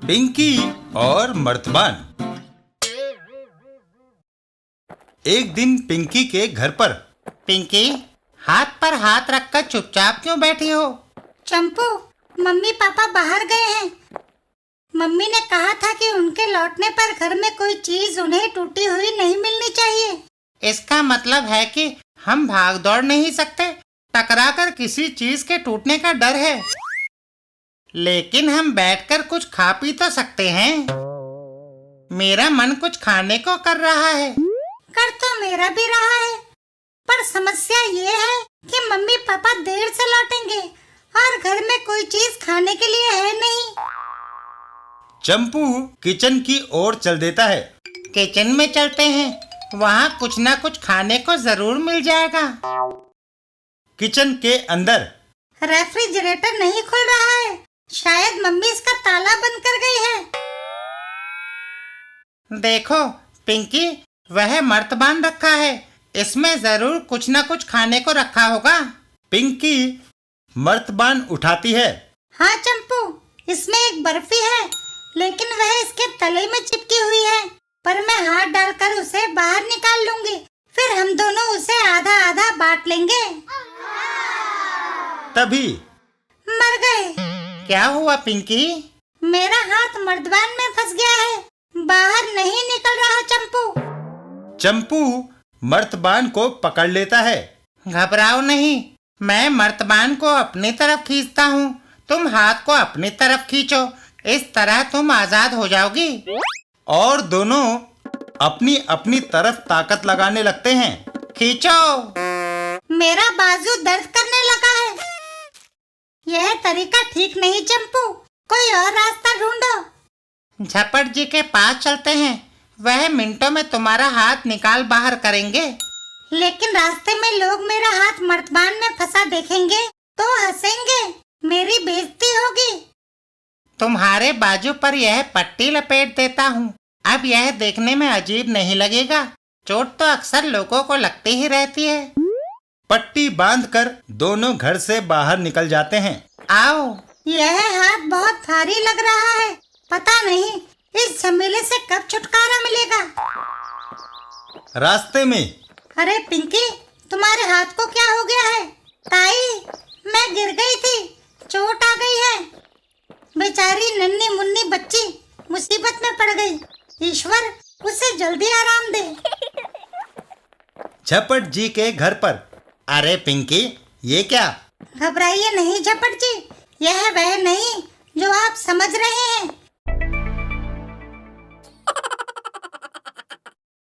पिंकी और मर्तबान। एक दिन पिंकी के घर पर। पिंकी, हाथ पर हाथ रखकर चुपचाप क्यों बैठी हो? चंपू, मम्मी पापा बाहर गए हैं। मम्मी ने कहा था कि उनके लौटने पर घर में कोई चीज उन्हें टूटी हुई नहीं मिलनी चाहिए। इसका मतलब है कि हम भाग दौड़ नहीं सकते, टकरा कर किसी चीज के टूटने का डर है। लेकिन हम बैठकर कुछ खा पी तो सकते हैं। मेरा मन कुछ खाने को कर रहा है। कर तो मेरा भी रहा है, पर समस्या ये है कि मम्मी पापा देर से लौटेंगे और घर में कोई चीज खाने के लिए है नहीं। चंपू किचन की ओर चल देता है। किचन में चलते हैं, वहाँ कुछ ना कुछ खाने को जरूर मिल जाएगा। किचन के अंदर रेफ्रिजरेटर नहीं खुल रहा है, शायद मम्मी इसका ताला बंद कर गई है। देखो पिंकी, वह मर्तबान रखा है, इसमें जरूर कुछ ना कुछ खाने को रखा होगा। पिंकी मर्तबान उठाती है। हाँ चंपू, इसमें एक बर्फी है, लेकिन वह इसके तले में चिपकी हुई है। पर मैं हाथ डालकर उसे बाहर निकाल लूंगी, फिर हम दोनों उसे आधा आधा बांट लेंगे। तभी मर गए। क्या हुआ पिंकी? मेरा हाथ मर्दबान में फंस गया है, बाहर नहीं निकल रहा। चंपू चंपू मर्तबान को पकड़ लेता है। घबराओ नहीं, मैं मर्तबान को अपनी तरफ खींचता हूँ, तुम हाथ को अपनी तरफ खींचो, इस तरह तुम आजाद हो जाओगी। और दोनों अपनी अपनी तरफ ताकत लगाने लगते हैं। खींचो। मेरा बाजू दर्द करने लगा है। यह तरीका ठीक नहीं चंपू, कोई और रास्ता ढूंढो। झपट जी के पास चलते हैं, वह मिनटों में तुम्हारा हाथ निकाल बाहर करेंगे। लेकिन रास्ते में लोग मेरा हाथ मर्तबान में फंसा देखेंगे तो हंसेंगे, मेरी बेइज्जती होगी। तुम्हारे बाजू पर यह पट्टी लपेट देता हूँ, अब यह देखने में अजीब नहीं लगेगा। चोट तो अक्सर लोगों को लगती ही रहती है। पट्टी बांधकर दोनों घर से बाहर निकल जाते हैं। आओ। यह हाथ बहुत भारी लग रहा है, पता नहीं इस झमेले से कब छुटकारा मिलेगा। रास्ते में अरे पिंकी, तुम्हारे हाथ को क्या हो गया है? ताई, मैं गिर गई थी, चोट आ गई है। बेचारी नन्ही मुन्नी बच्ची मुसीबत में पड़ गई, ईश्वर उसे जल्दी आराम दे। झपट जी के घर पर। अरे पिंकी, ये क्या? घबराइए नहीं झपट जी, यह वह नहीं जो आप समझ रहे हैं।